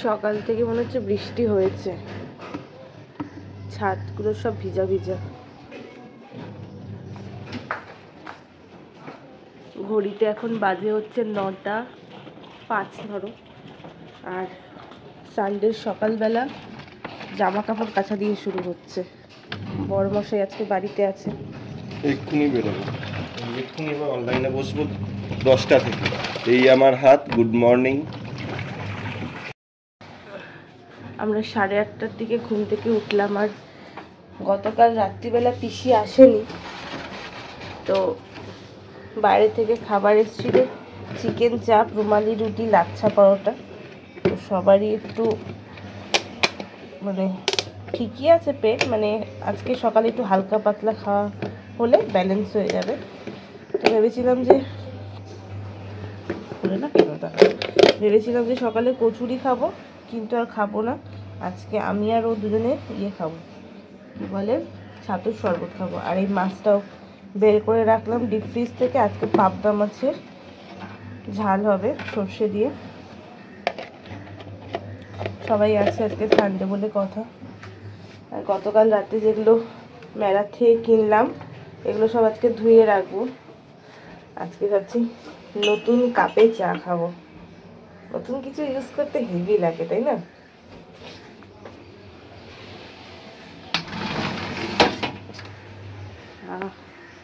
সকাল থেকে মনে হচ্ছে বৃষ্টি হয়েছে, ছাদগুলো সব ভিজা ভিজা। ঘড়িতে এখন বাজে হচ্ছে 9টা 5 ধরো। আর সানডের সকালবেলা জামা কাপড় কাচা দিয়ে শুরু হচ্ছে। বড়মশাই আজকে বাড়িতে আছে, এক্ষুনি বেরোবো, এক্ষুনি এবার অনলাইনে বসবো 10টা থেকে। এই আমার হাত, গুড মর্নিং। আমরা 8:30টার দিকে ঘুম থেকে উঠলাম। আর গতকাল রাত্রিবেলা পিসি আসেনি, তো বাইরে থেকে খাবার এসেছিল, চিকেন চাপ, রুমালি রুটি, লাচ্ছা পরোটা। তো সবারই একটু মানে ঠিকই আছে পেট, মানে আজকে সকালে একটু হালকা পাতলা খাওয়া হলে ব্যালেন্স হয়ে যাবে। তো ভেবেছিলাম যে সকালে কচুরি খাবো, কিন্তু আর খাবো না। আজকে আমি আর ও দুজনে খাবো, কি বলে, ছাতুর শরবত খাবো। আর এই মাছটাও বের করে রাখলাম ডিপ ফ্রিজ থেকে। আজকে পাবদা মাছের ঝাল হবে সর্ষে দিয়ে। সবাই আছে, আজকে সানডে বলে কথা। আর গতকাল রাতে যেগুলো মেলা থেকে কিনলাম, এগুলো সব আজকে ধুয়ে রাখবো। আজকে ভাবছি নতুন কাপে চা খাবো। নতুন কিছু ইউজ করতে হেভি লাগে, তাই না?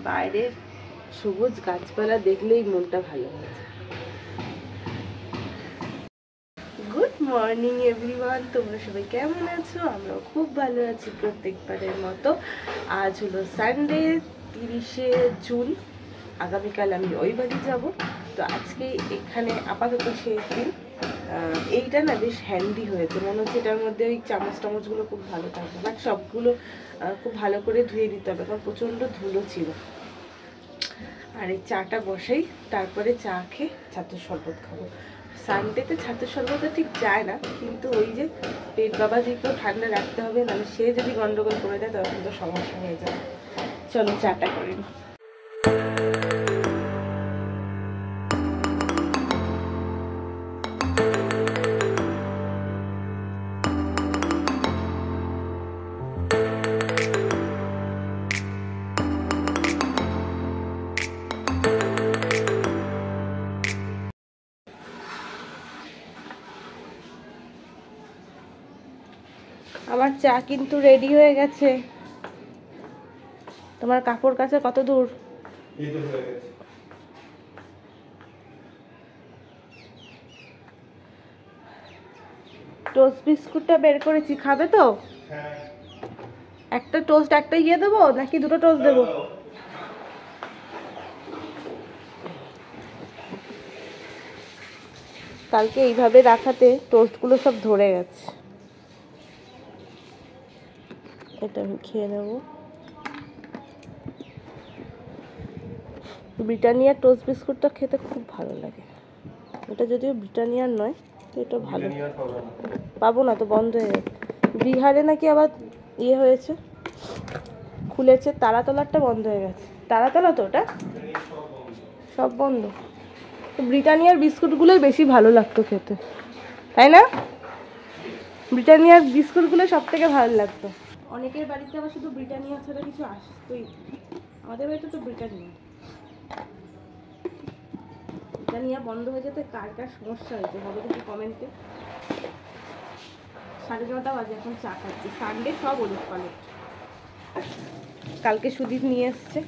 বাইরের সবুজ গাছপালা দেখলেই মনটা ভালো হয়েছে। গুড মর্নিং এভরিওয়ান, তোমরা সবাই কেমন আছো? আমরাও খুব ভালো আছি প্রত্যেকবারের মতো। আজ হলো সানডে 30শে জুন। আগামীকাল আমি ওই বাড়ি যাব। তো আজকে এখানে আপাতত শেষ দিন। এইটা না বেশ হ্যান্ডি হয়েছে, মনে হচ্ছে এটার মধ্যে ওই চামচ টামচগুলো খুব ভালো থাকবে, বাট সবগুলো খুব ভালো করে ধুয়ে দিতে হবে, কারণ প্রচণ্ড ধুলো ছিল। আর এই চাটা বসাই, তারপরে চা খেয়ে ছাতুর শরবত খাবো। সানডেতে ছাতুর শরবতটা ঠিক যায় না, কিন্তু ওই যে পেট বাবাজিকেও ঠান্ডা রাখতে হবে, নাহলে সে যদি গন্ডগোল করে দেয় তখন তো সমস্যা হয়ে যাবে। চলো চাটা করে নিই। আমার চা কিন্তু রেডি হয়ে গেছে। তোমার কাপড় কাচা কত দূর? টোস্ট বিস্কুটটা বের করেছি, খাবে তো? একটা টোস্ট, একটা দেবো নাকি দুটো টোস্ট দেবো? কালকে এইভাবে রাখাতে টোস্টগুলো সব ধরে গেছে। এটা আমি খেয়ে নেব। ব্রিটানিয়ার টোস্ট বিস্কুটটা খেতে খুব ভালো লাগে। এটা যদিও ব্রিটানিয়ার নয়, তো এটা ভালো। পাবো না তো, বন্ধ হয়ে গেছে। বিহারে নাকি আবার হয়েছে, খুলেছে। তারাতলারটা বন্ধ হয়ে গেছে। তারাতলা তো ওটা সব বন্ধ। তো ব্রিটানিয়ার বিস্কুটগুলোই বেশি ভালো লাগতো খেতে, তাই না? ব্রিটানিয়ার বিস্কুটগুলো সব থেকে ভালো লাগতো। অনেকের বাড়িতে আবার শুধু ব্রিটানিয়া ছাড়া কিছু আসতোই। আমাদের বাড়িতে তো ব্রিটানিয়া বন্ধ হয়ে যেতে কার কার সমস্যা হয়েছে হবে দেখি কমেন্টে। 9:30 বাজে, এখন চা খাচ্ছি। সানডে সব ওলট পালট। কালকে সুদীপ নিয়ে এসছে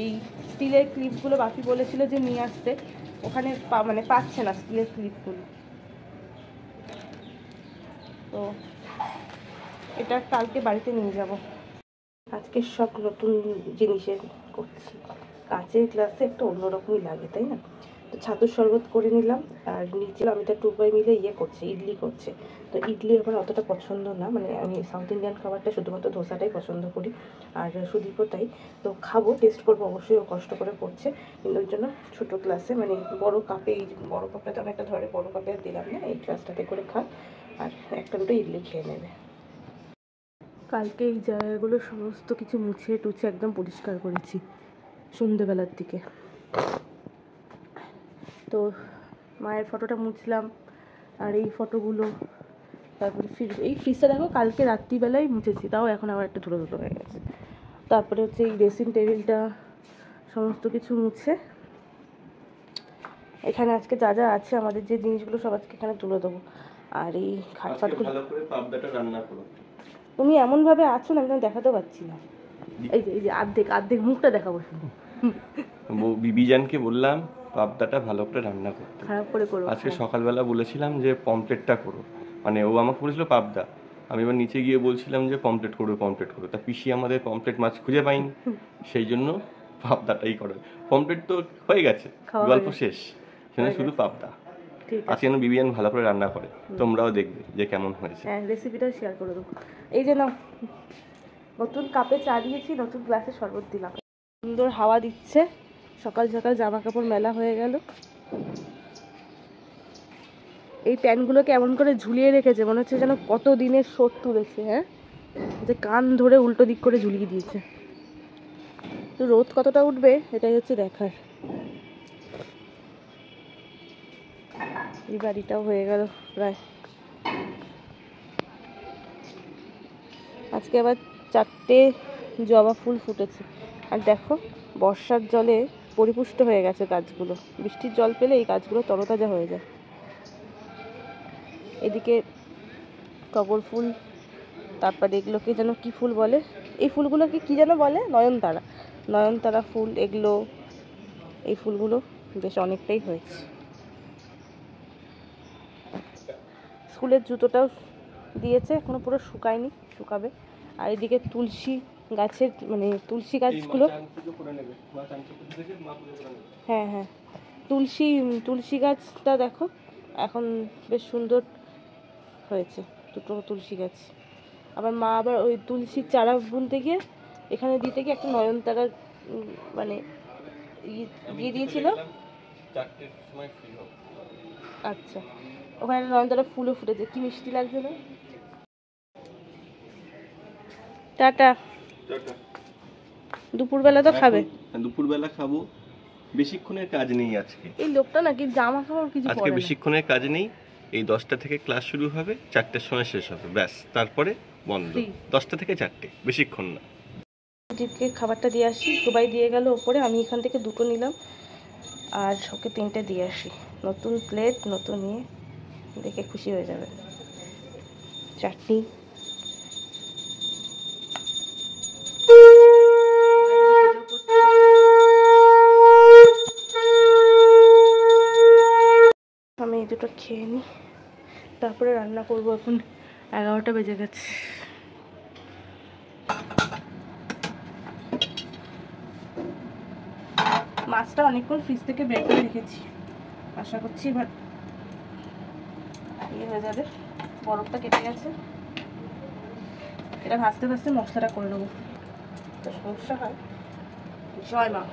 এই স্টিলের ক্লিপগুলো। বাপি বলেছিল যে নিয়ে আসতে, ওখানে মানে পাচ্ছে না স্টিলের ক্লিপগুলো। তো এটা কালকে বাড়িতে নিয়ে যাব। আজকে সব নতুন জিনিসের করছি। কাচের গ্লাসে একটা অন্যরকমই লাগে, তাই না? তো ছাতুর শরবত করে নিলাম। আর নিচে আমি তো টুবাই মিলে করছে, ইডলি করছে। তো ইডলি আমার অতটা পছন্দ না, মানে আমি সাউথ ইন্ডিয়ান খাবারটা শুধুমাত্র ধোসাটাই পছন্দ করি। আর সুদীপও তাই। তো খাবো, টেস্ট করবো অবশ্যই, ও কষ্ট করে করছে। কিন্তু ওই জন্য ছোটো গ্লাসে, মানে বড় কাপে, এই বড় কাপে তো আমি একটা ধরে বড় কাপে দিলাম না, এই গ্লাসটাতে করে খা। আর একটা দুটো ইডলি খেয়ে নেবে। কালকে এই জায়গাগুলো সমস্ত কিছু মুছে টুছে একদম পরিষ্কার করেছি সন্ধ্যেবেলার দিকে। তো মায়ের ফটোটা মুছলাম, আর এই ফটোগুলো তারপরে এই ফ্রিজটা দেখো কালকে রাত্রিবেলায় মুছেছি, তাও এখন আবার একটা ধুলো ধুলো হয়ে গেছে। তারপরে হচ্ছে এই ড্রেসিং টেবিলটা সমস্ত কিছু মুছে এখানে আজকে যা যা আছে আমাদের যে জিনিসগুলো সব আজকে এখানে তুলে দেবো। আর এই খাটপাটগুলো ভালো করে পাবদাটা রান্না করো। তুমি এমনভাবে আছো না, আমি দেখাতে পারছি না। এই যে অর্ধেক মুখটা দেখাবো শুধু। বিবিজানকে বললাম পাবদাটা ভালো করে রান্না করতে, খারাপ করে করো। আজকে সকালবেলা বলেছিলাম যে পমপ্লেটটা করো, মানে ও আমাকে বলেছিল পাবদা, আমি এবার নিচে গিয়ে বলছিলাম যে পমপ্লেট করো। তা পিসি আমাদের পমপ্লেট মাছ খুঁজে পাইনি, সেই জন্য পাবদাটাই করে। পমপ্লেট তো হয়ে গেছে, গল্প শেষ, সেখানে শুধু পাবদা। আজকে যেন বিবিয়ান ভালো করে রান্না করে, তোমরাও দেখবে যে কেমন হয়েছে। হ্যাঁ, রেসিপিটা শেয়ার করে দেবো। এই যে নাও, নতুন কাপে চা দিয়েছি, নতুন গ্লাসে শরবত দিলাম। সুন্দর হাওয়া দিচ্ছে, সকাল সকাল জামা কাপড় মেলা হয়ে গেল। এই প্যান্টগুলোকে এমন করে ঝুলিয়ে রেখেছে, মনে হচ্ছে যেন কত দিনের শোধ তুলেছে। হ্যাঁ, যে কান ধরে উল্টো দিক করে ঝুলিয়ে দিয়েছে। তো রোদ কতটা উঠবে এটাই হচ্ছে দেখার। এই বাড়িটাও হয়ে গেল প্রায়। আজকে আবার 4টে জবা ফুল ফুটেছে। আর দেখো বর্ষার জলে পরিপুষ্ট হয়ে গেছে গাছগুলো, বৃষ্টির জল পেলে এই গাছগুলো তরতাজা হয়ে যায়। এদিকে টগর ফুল, তারপরে এগুলোকে যেন কি ফুল বলে, এই ফুলগুলোকে কি যেন বলে, নয়নতারা ফুল, এগুলো, এই ফুলগুলো বেশ অনেকটাই হয়েছে। স্কুলের জুতোটাও দিয়েছে, এখনো পুরো শুকায়নি, শুকাবে। আর এদিকে তুলসী গাছের, মানে তুলসী গাছগুলো, হ্যাঁ হ্যাঁ, তুলসী গাছটা দেখো এখন বেশ সুন্দর হয়েছে, দুটো তুলসী গাছ। আবার মা আবার ওই তুলসীর চারা বুনতে গিয়ে এখানে দিতে গিয়ে একটা নয়নতারা মানে দিয়ে দিয়েছিল। আচ্ছা, ওখানে নয়নতারা ফুলও ফুটেছে, কি মিষ্টি লাগছে না। টাটা। দুপুরবেলা তো খাবে? দুপুরবেলা খাবো, বেশিক্ষণের কাজ নেই আজকে। এই লোকটা নাকি জামা কাপড় কিছু পরে না। আজকে বেশিক্ষণের কাজ নেই, এই 10টা থেকে ক্লাস শুরু হবে, 4টের সময় শেষ হবে, ব্যাস, তারপরে বন্ধ। 10টা থেকে 4টে, বেশিক্ষণ না। দীপকে খাবারটা দিয়ে আসি, দুবাই দিয়ে গেল ওপরে, আমি এখান থেকে 2টো নিলাম আর ওকে 3টে দিয়ে আসি। নতুন প্লেট, নতুন নিয়ে দেখে খুশি হয়ে যাবে। চাটনি, আমি এই দুটো খেয়ে নিই, তারপরে রান্না করবো। এখন 11টা বেজে গেছে। মাছটা অনেকক্ষণ ফ্রিজ থেকে বের করে রেখেছি, আশা করছি এবার ইয়ে হয়ে যাবে, বরফটা কেটে গেছে। এটা ভাজতে ভাজতে মশলাটা করে নেবো, তো সমস্যা হয়। জয় মা।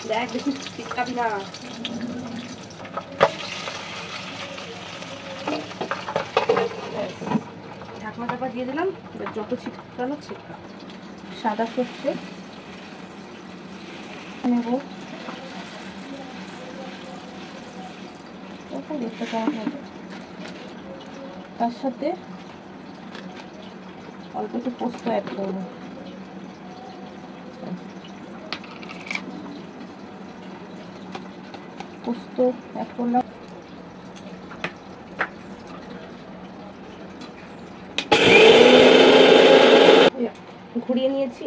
দেখ বেশি টিকাবি না। ঢাকনা চাপা দিয়ে দিলাম, যত ছিটকানো ছিটকা। সাদা সর্ষে নেব, দেখতে কেমন হবে। তার সাথে অল্প একটু পোস্ত অ্যাড করবো। পোস্ত অ্যাড করলাম। ঘুরিয়ে নিয়েছি।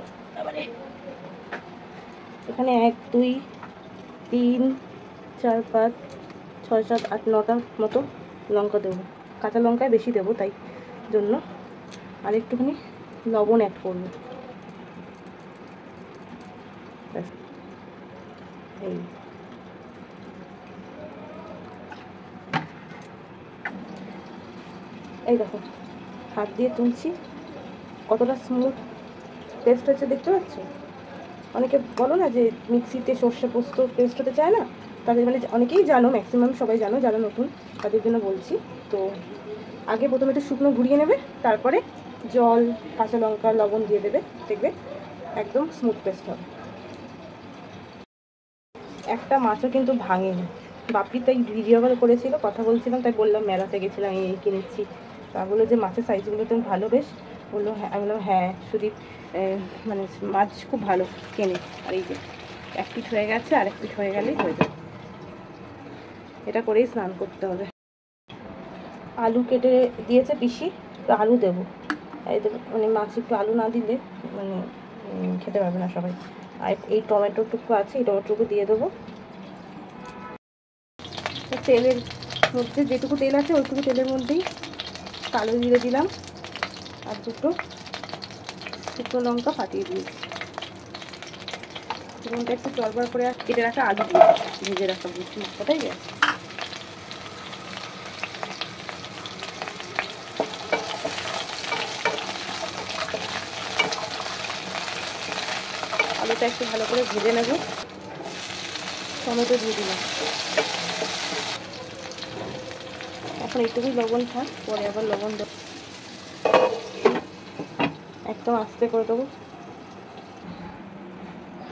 এখানে 1 2 3 4 5 6 7 8 9টা মতো লঙ্কা দেবো, কাঁচা লঙ্কায় বেশি দেবো, তাই জন্য। আর একটুখানি লবণ অ্যাড করবো। এই দেখো হাত দিয়ে তুলছি, কতটা স্মুথ পেস্ট হচ্ছে দেখতে পাচ্ছ। অনেকে বলো না যে মিক্সিতে সর্ষে পোস্ত পেস্ট হতে চায় না, তাদের মানে অনেকেই জানো, ম্যাক্সিমাম সবাই জানো, যারা নতুন তাদের জন্য বলছি। তো আগে প্রথমে একটু শুকনো ঘুরিয়ে নেবে, তারপরে জল, কাঁচা লঙ্কা, লবণ দিয়ে দেবে, দেখবে একদম স্মুথ পেস্ট হবে। একটা মাছও কিন্তু ভাঙেনি, বাপি তাই ভিডিও কল করেছিল, কথা বলছিলাম, তাই বললাম মেলাতে গেছিলাম এই কিনেছি। তা বললো যে মাছের সাইজগুলো তুমি ভালো বেশ, বললো হ্যাঁ। আমি বললাম হ্যাঁ সুদীপ মানে মাছ খুব ভালো কেনে। আর এই যে এক পিঠ হয়ে গেছে, আর এক পিঠ হয়ে গেলেই হয়ে যাবে। এটা করেই স্নান করতে হবে। আলু কেটে দিয়েছে পিসি, তো আলু দেবো। এতে মানে মাছ একটু আলু না দিলে মানে খেতে পারবে না সবাই। আর এই টমেটোটুকু আছে, এই টমেটোটুকু দিয়ে দেবো। তেলের মধ্যে যেটুকু তেল আছে ওইটুকু তেলের মধ্যেই কালো জিরে দিলাম, আর দুটো শুকনো লঙ্কা ফাটিয়ে দিয়েছি। ফোড়নটা একটু চড়বার করে আর কেটে রাখা আলু দিয়ে ভেজে রাখা বুঝছি কোথায় গেছে। আলুটা একটু ভালো করে ভেজে নেব। টমেটো দিয়ে দিলাম। এখন এইটুকুই লবণ থাক, পরে আবার লবণ দেবো। একদম আস্তে করে দেবো।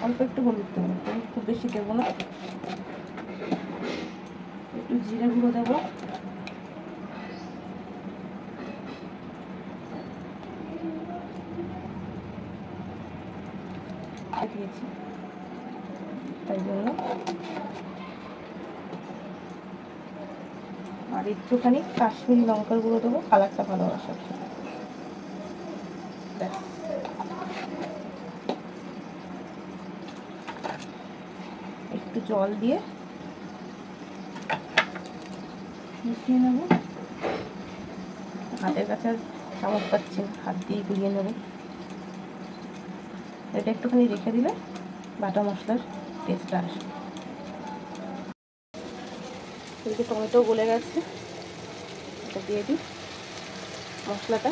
অল্প একটু হলুদ দেবো, খুব বেশি দেবো না। একটু জিরে গুঁড়ো দেবো। দিয়েছি তাই জন্য। আর একটুখানি কাশ্মীরি লঙ্কার গুঁড়ো দেবো, কালারটা ভালো আসার। একটু জল দিয়ে মিশিয়ে নেব। হাতের কাছে আর চামচ পাচ্ছি না, হাত দিয়ে গুলিয়ে নেব। এটা একটুখানি রেখে দিলে বাটা মশলার টেস্টটা আসবে। এই যে টমেটো গলে গেছে, এটা দিয়ে দিই মশলাটা।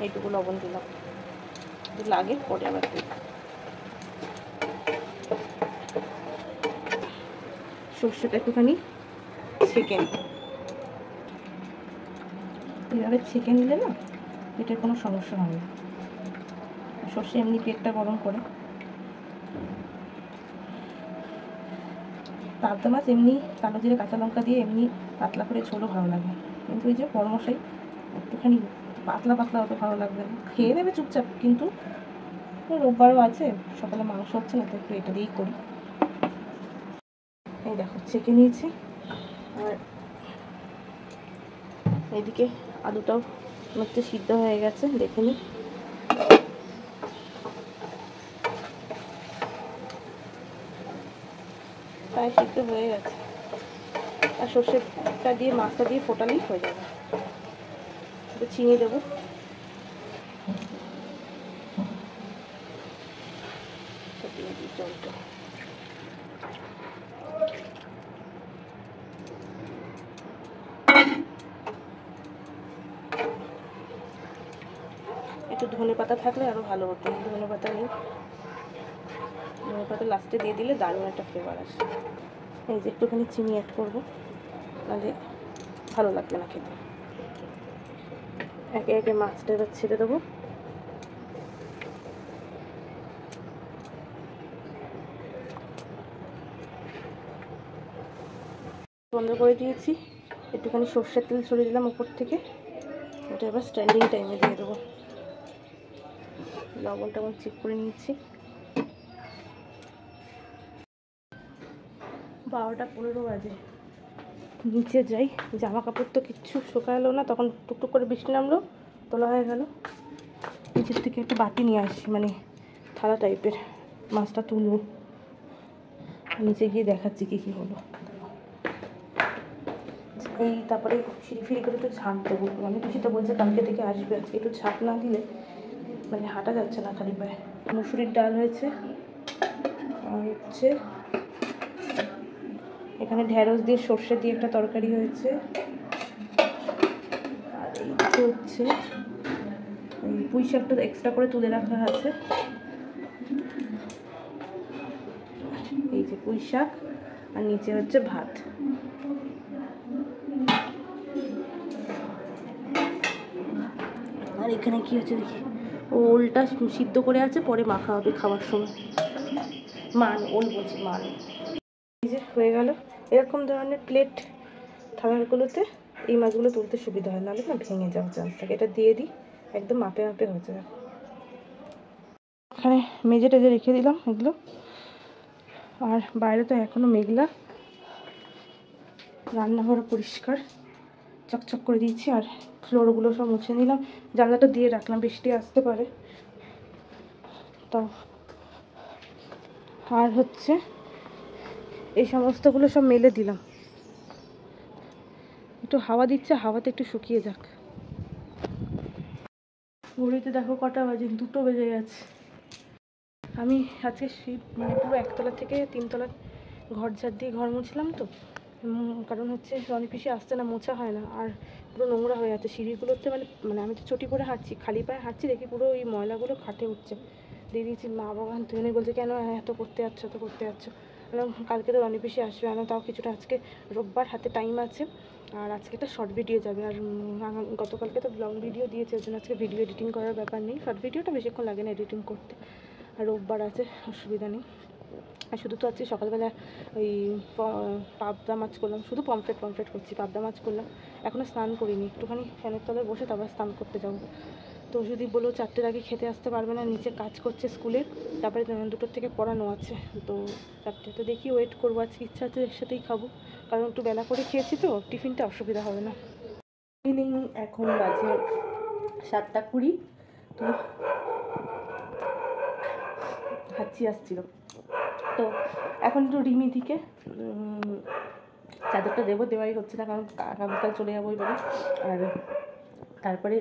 এইটুকু লবণ দিলাম, লাগে পরে আবার দিই। সর্ষেটা একটুখানি ছেঁকে নিই। এভাবে ছেঁকে নিলে না পেটের কোনো সমস্যা হবে না। সর্ষে এমনি পেটটা গরম করে। পাবদা মাছ এমনি কালো জিরে কাঁচা লঙ্কা দিয়ে এমনি পাতলা করে ঝোলও ভালো লাগে, কিন্তু এই যে পরমশাই একটুখানি পাতলা পাতলা অত ভালো লাগবে না। খেয়ে নেবে চুপচাপ, কিন্তু রোববারও আছে, সকালে মাংস হচ্ছে না, তো একটু এটা দিয়েই করি। এই দেখো ছেঁকে নিয়েছি। আর এইদিকে আলুটাও মধ্যে সিদ্ধ হয়ে গেছে, দেখে নিই। প্রায় সিদ্ধ হয়ে গেছে। আর সর্ষেটা দিয়ে মাছটা দিয়ে ফোটালেই হয়ে যাবে। একটু চিনি দেবো। দিয়ে দিই জলটা। একটু ধনে পাতা থাকলে আরও ভালো হতো, ধনে পাতা নেই। ধনে পাতা লাস্টে দিয়ে দিলে দারুণ একটা ফ্লেভার আসে। এই যে একটুখানি চিনি অ্যাড করবো, নাহলে ভালো লাগবে না খেতে। একে একে মাছটা এবার ছেড়ে দেবো। বন্ধ করে দিয়েছি। একটুখানি সর্ষের তেল ছড়িয়ে দিলাম উপর থেকে। এটা এবার স্ট্যান্ডিং টাইমে দিয়ে দেবো। লবণটা আমি চেক করে নিচ্ছি। 12:15 বাজে। নিচে যাই, জামা কাপড় তো কিচ্ছু শুকালো না, তখন টুকটুক করে বৃষ্টি নামলো, তোলা হয়ে গেল। নিচের থেকে একটা বাটি নিয়ে আসি, মানে থালা টাইপের, মাছটা তুলবো। নিচে গিয়ে দেখাচ্ছি কী কী হলো। এই তারপরে সিঁড়ি ফিরি করে একটু ঝাঁপ দেবো। আমি কিছু তো বলছে কালকে থেকে আসবে, আজকে একটু ঝাঁপ না দিলে মানে হাঁটা যাচ্ছে না খালি পায়ে। মুসুরির ডাল হয়েছে, আর হচ্ছে এখানে ঢেঁড়স দিয়ে সর্ষে দিয়ে একটা তরকারি হয়েছে। আর এইটা হচ্ছে পুঁই শাকটা এক্সট্রা করে তুলে রাখা আছে। এই যে পুঁই শাক, আর নিচে হচ্ছে ভাত। আর এখানে কি হচ্ছে দেখি, ওলটা সিদ্ধ করে আছে, পরে মাখা হবে খাওয়ার সময়। ওল বলছি এই যে হয়ে গেল। এরকম ধরনের প্লেট থালাগুলোতে এই মাছগুলো তুলতে সুবিধা হয়, নাহলে না ভেঙে যাওয়ার চান্স থাকে। এটা দিয়ে দিই, একদম মাপে মাপে হয়ে যাবে। এখানে মেজে টেজে রেখে দিলাম এগুলো। আর বাইরে তো এখনো মেঘলা, রান্নাঘর পরিষ্কার চকচক করে দিয়েছি। আর ফ্লোরগুলো সব মুছে নিলাম, জানলাটা দিয়ে রাখলাম, বৃষ্টি আসতে পারে তো। আর হচ্ছে এই সমস্তগুলো সব মেলে দিলাম, একটু হাওয়া দিচ্ছে, হাওয়াতে একটু শুকিয়ে যাক। ঘড়িতে দেখো কটা বাজে, 2টো বেজে গেছে। আমি আজকে মানে পুরো 1তলা থেকে 3তলা ঘর ঝাড় দিয়ে ঘর মুছলাম তো। কারণ হচ্ছে রনি পিসি আসতে না, মোছা হয় না, আর পুরো নোংরা হয়ে যাচ্ছে সিঁড়িগুলোতে। মানে আমি তো চটি পরে হাঁটছি, খালি পায়ে হাঁটছি, দেখি পুরো ওই ময়লাগুলো খাটে উঠছে। দিয়ে দিয়েছি। মা বাবা দুজনে বলছে কেন এত করতে যাচ্ছ, এত করতে যাচ্ছ। কালকে তো রনি পিসি আসবে, তাও কিছুটা আজকে রোববার, হাতে টাইম আছে। আর আজকে একটা শর্ট ভিডিও যাবে, আর গতকালকে তো লং ভিডিও দিয়েছে, ওই জন্য আজকে ভিডিও এডিটিং করার ব্যাপার নেই। শর্ট ভিডিওটা বেশিক্ষণ লাগে না এডিটিং করতে, আর রোববার আছে, অসুবিধা নেই। আর শুধু তো আজকে সকালবেলা ওই পাবদা মাছ করলাম, শুধু পমফ্রেট করছি, পাবদা মাছ করলাম। এখনও স্নান করিনি, একটুখানি ফ্যানের তলায় বসে তারপর স্নান করতে যাবো। তো যদি বলো 4টের আগে খেতে আসতে পারবে না, নিচে কাজ করছে স্কুলে, তারপরে 2টোর থেকে পড়ানো আছে, তো 4টে তো দেখি ওয়েট করবো। আজকে ইচ্ছা আছে এর সাথেই খাবো, কারণ একটু বেলা করে খেয়েছি তো, টিফিনটা অসুবিধা হবে না। এখন বাজে 7টা 20, তো হাঁচি আসছিল, তো এখন একটু রিমিদিকে চাদরটা দেওয়াই হচ্ছে না, কারণ আগামীকাল চলে যাবো ওই বাড়ি। আর তারপরে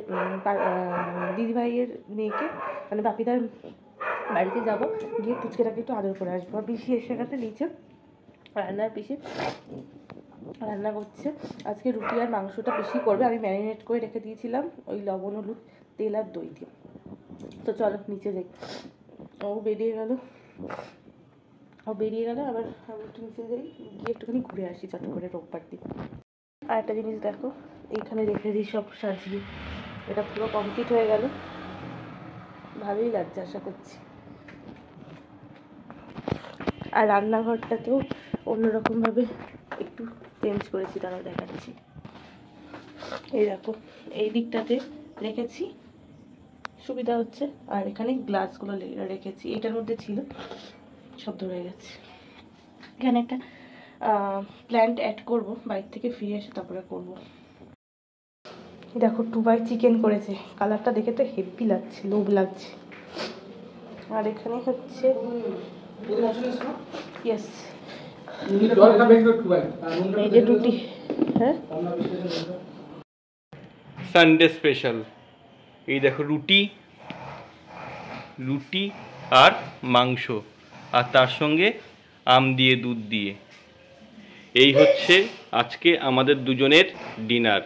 দিদিভাইয়ের মেয়েকে, মানে বাপিদার বাড়িতে যাব, গিয়ে পুচকেটাকে একটু আদর করে আসবো। আর পিসি এসে গেছে নিচে, পিসি রান্না করছে। আজকে রুটি আর মাংসটা পিসি করবে, আমি ম্যারিনেট করে রেখে দিয়েছিলাম ওই লবণ, হলুদ, তেল আর দই দিয়ে। তো চলো নিচে যাই। ও বেরিয়ে গেল, আবার আমি একটু নিচে যাই, গিয়ে একটুখানি ঘুরে আসি চট করে রোববার দিন। আর একটা জিনিস দেখো, এইখানে রেখে দিই সব সাজিয়ে, এটা পুরো কমপ্লিট হয়ে গেল, ভালোই লাগছে আশা করছি। আর রান্নাঘরটাতেও অন্যরকমভাবে একটু চেঞ্জ করেছি, তারাও দেখাচ্ছি। এই দেখো, এই দিকটাতে রেখেছি, সুবিধা হচ্ছে। আর এখানে গ্লাসগুলো রেখেছি, এটার মধ্যে ছিল, সব ধরে গেছে। এখানে একটা প্ল্যান্ট অ্যাড করব, বাইরে থেকে ফিরে এসে তারপরে করব। দেখো 2 চিকেন করেছে, কালারটা দেখে তো হেভি লাগছে, লোভ লাগছে। আর এখানে হচ্ছে ইয়েস, এই যে রুটি, হ্যাঁ সানডে স্পেশাল। এই দেখো রুটি আর মাংস, আর তার সঙ্গে আম দিয়ে দুধ দিয়ে। এই হচ্ছে আজকে আমাদের দুজনের ডিনার।